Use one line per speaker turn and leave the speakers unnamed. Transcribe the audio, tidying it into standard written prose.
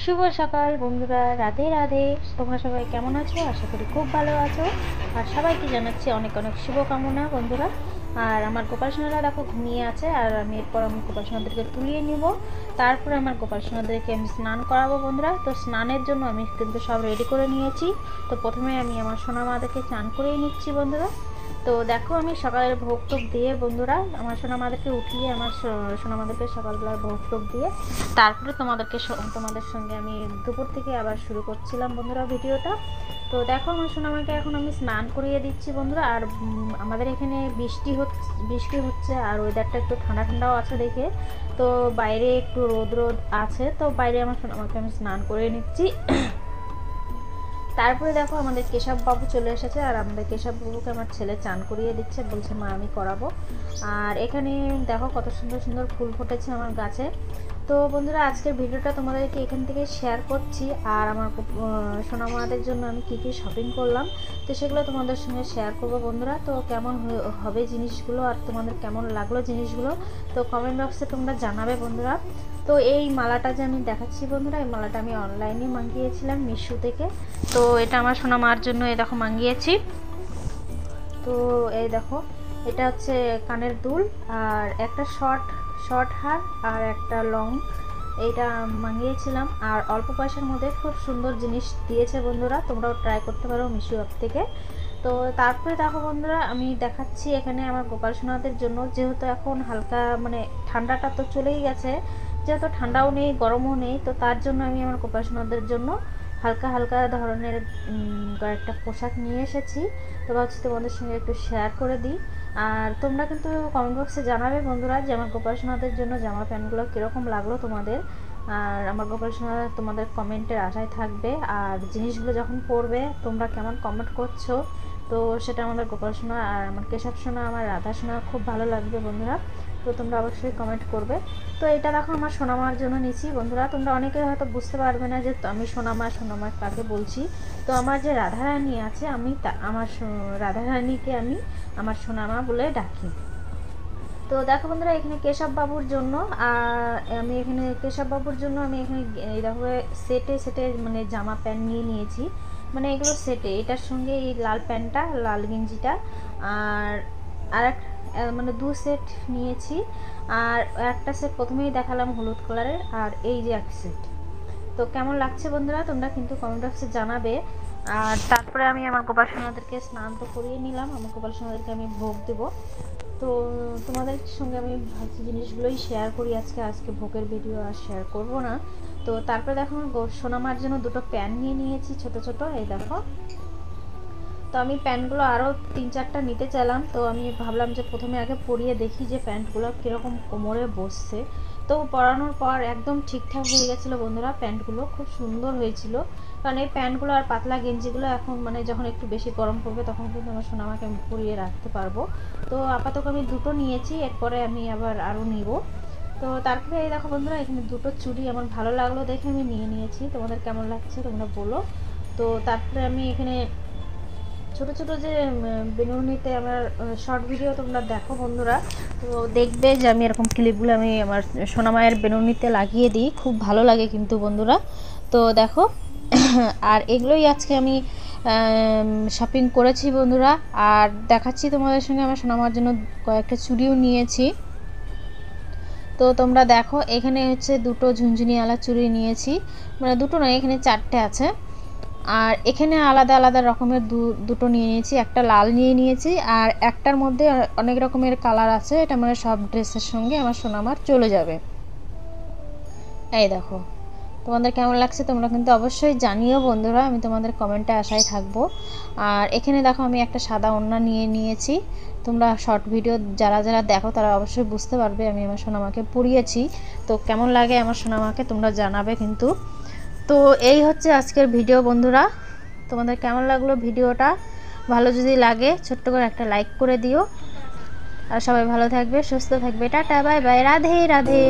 শুভ সকাল বন্ধুরা, রাধে রাধে। তোমরা সবাই কেমন আছো? আশা করি খুব ভালো আছো। আর সবাইকে জানাচ্ছি অনেক অনেক শুভকামনা বন্ধুরা। আর আমার গোপাল সোনারা দেখো ঘুমিয়ে আছে, আর আমি এরপর আমার গোপাল সোনাদেরকে তুলিয়ে নিব। তারপরে আমার গোপাল সোনাদেরকে আমি স্নান করাবো বন্ধুরা। তো স্নানের জন্য আমি কিন্তু সব রেডি করে নিয়েছি। তো প্রথমে আমি আমার সোনা মাদেরকে স্নান করিয়ে নিচ্ছি বন্ধুরা। তো দেখো আমি সকালের ভোগ টোক দিয়ে বন্ধুরা আমার সোনা মাদেরকে উঠিয়ে আমার সোনা মাদেরকে সকালবেলার ভোগ টোক দিয়ে তারপরে তোমাদের সঙ্গে আমি দুপুর থেকে আবার শুরু করছিলাম বন্ধুরা ভিডিওটা। তো দেখো আমার সোনামাকে এখন আমি স্নান করিয়ে দিচ্ছি বন্ধুরা। আর আমাদের এখানে বৃষ্টি হচ্ছে আর ওয়েদারটা একটু ঠান্ডা ঠান্ডাও আছে দেখে। তো বাইরে একটু রোদ রোদ আছে, তো বাইরে আমার সোনামাকে আমি স্নান করিয়ে নিচ্ছি। তারপরে দেখো আমাদের কেশব বাবু চলে এসেছে, আর আমাদের কেশব বাবুকে আমার ছেলে চান করিয়ে দিচ্ছে, বলছে মা আমি করাবো। আর এখানে দেখো কত সুন্দর সুন্দর ফুল ফুটেছে আমার গাছে। তো বন্ধুরা আজকের ভিডিওটা তোমাদেরকে এখান থেকে শেয়ার করছি। আর আমার সোনামাদের জন্য আমি কী কী শপিং করলাম তো সেগুলো তোমাদের সঙ্গে শেয়ার করবো বন্ধুরা। তো কেমন হবে জিনিসগুলো আর তোমাদের কেমন লাগলো জিনিসগুলো তো কমেন্ট বক্সে তোমরা জানাবে বন্ধুরা। তো এই মালাটা যে আমি দেখাচ্ছি বন্ধুরা, এই মালাটা আমি অনলাইনে মাঙ্গিয়েছিলাম মিশো থেকে। তো এটা আমার সোনা মার জন্য এই দেখো মাঙ্গিয়েছি। তো এই দেখো এটা হচ্ছে কানের দুল, আর একটা শর্ট হার আর একটা লং, এইটা মাঙ্গিয়েছিলাম। আর অল্প পয়সার মধ্যে খুব সুন্দর জিনিস দিয়েছে বন্ধুরা, তোমরাও ট্রাই করতে পারো মিশো অ্যাপ থেকে। তো তারপরে দেখো বন্ধুরা আমি দেখাচ্ছি এখানে আমার গোপাল সোনাদের জন্য, যেহেতু এখন হালকা মানে ঠান্ডাটা তো চলেই গেছে, যেহেতু ঠান্ডাও নেই গরমও নেই, তো তার জন্য আমি আমার গোপাল সোনাদের জন্য হালকা হালকা ধরনের কয়েকটা পোশাক নিয়ে এসেছি। তো ভাবছি তোমাদের সঙ্গে একটু শেয়ার করে দিই। আর তোমরা কিন্তু কমেন্ট বক্সে জানাবে বন্ধুরা যে আমার গোপাল সোনাদের জন্য জামা প্যান্টগুলো কীরকম লাগলো তোমাদের। আর আমার গোপাল সোনা তোমাদের কমেন্টের আশায় থাকবে। আর জিনিসগুলো যখন পড়বে তোমরা কেমন কমেন্ট করছো, তো সেটা আমাদের গোপাল সোনা আর আমার কেশব সোনা আমার রাধা সোনা খুব ভালো লাগবে বন্ধুরা। তো তোমরা অবশ্যই কমেন্ট করবে। তো এটা দেখো আমার সোনামার জন্য নিচ্ছি বন্ধুরা। তোমরা অনেকে হয়তো বুঝতে পারবে না যে আমি সোনামা কাকে বলছি। তো আমার যে রাধারানী আছে আমি আমার রাধারানীকে আমি আমার সোনামা বলে ডাকি। তো দেখো বন্ধুরা এখানে কেশব বাবুর জন্য আমি এখানে এই দেখো সেটে সেটে মানে জামা প্যান্ট নিয়ে নিয়েছি। মানে এগুলো সেটে, এটার সঙ্গে এই লাল প্যান্টটা লাল গেঞ্জিটা আর আর মানে দু সেট নিয়েছি। আর একটা সেট প্রথমেই দেখালাম হলুদ কালারের, আর এই যে এক সেট। তো কেমন লাগছে বন্ধুরা তোমরা কিন্তু কমেন্ট বক্সে জানাবে। আর তারপরে আমি আমার গোপাল সোনাদেরকে স্নান তো করিয়ে নিলাম, আমার গোপাল সোনাদেরকে আমি ভোগ দেবো। তো তোমাদের সঙ্গে আমি ভাবছি জিনিসগুলোই শেয়ার করি আজকে ভোগের ভিডিও আর শেয়ার করব না। তো তারপরে দেখো আমার সোনামার জন্য দুটো প্যান্ট নিয়ে নিয়েছি ছোট ছোট, এই দেখো। তো আমি প্যান্টগুলো আরও 3-4টা নিতে চাইলাম, তো আমি ভাবলাম যে প্রথমে আগে পরিয়ে দেখি যে প্যান্টগুলো কীরকম কোমরে বসছে। তো পরানোর পর একদম ঠিকঠাক হয়ে গেছিলো বন্ধুরা, প্যান্টগুলো খুব সুন্দর হয়েছিল। কারণ এই প্যান্টগুলো আর পাতলা গেঞ্জিগুলো এখন মানে যখন একটু বেশি গরম পড়বে তখন কিন্তু আমার সোনামাকে আমি পরিয়ে রাখতে পারবো। তো আপাতত আমি দুটো নিয়েছি, এরপরে আমি আবার আরও নিব। তো তারপরে এই দেখো বন্ধুরা এখানে দুটো চুড়ি আমার ভালো লাগলো দেখে আমি নিয়ে নিয়েছি। তোমাদের কেমন লাগছে তোমরা বলো। তো তারপরে আমি এখানে ছোট ছোট যে বেনুনিতে আমার শর্ট ভিডিও তোমরা দেখো বন্ধুরা, তো দেখবে যে আমি এরকম ক্লিপগুলো আমি আমার সোনামায়ের বেনুনিতে লাগিয়ে দিই, খুব ভালো লাগে কিন্তু বন্ধুরা। তো দেখো আর এগুলোই আজকে আমি শপিং করেছি বন্ধুরা। আর দেখাচ্ছি তোমাদের সঙ্গে আমার সোনামার জন্য কয়েকটা চুড়িও নিয়েছি। তো তোমরা দেখো এখানে হচ্ছে দুটো ঝুনঝুনিওয়ালা চুড়ি নিয়েছি, মানে দুটো নয় এখানে 4টে আছে। আর এখানে আলাদা আলাদা রকমের দুটো নিয়ে নিয়েছি, একটা লাল নিয়ে নিয়েছি আর একটার মধ্যে অনেক রকমের কালার আছে, এটা মানে সব ড্রেসের সঙ্গে আমার সোনামার চলে যাবে। এই দেখো তোমাদের কেমন লাগছে তোমরা কিন্তু অবশ্যই জানিও বন্ধুরা, আমি তোমাদের কমেন্টে আশায় থাকবো। আর এখানে দেখো আমি একটা সাদা ওড়না নিয়ে নিয়েছি। তোমরা শর্ট ভিডিও যারা যারা দেখো তারা অবশ্যই বুঝতে পারবে আমি আমার সোনামাকে পরিয়েছি। তো কেমন লাগে আমার সোনামাকে তোমরা জানাবে কিন্তু। তো এই হচ্ছে আজকের ভিডিও বন্ধুরা, তোমাদের কেমন লাগলো ভিডিওটা। ভালো যদি লাগে ছোট্ট করে একটা লাইক করে দিও। আর সবাই ভালো থাকবে সুস্থ থাকবে, tata bye bye, Radhe Radhe.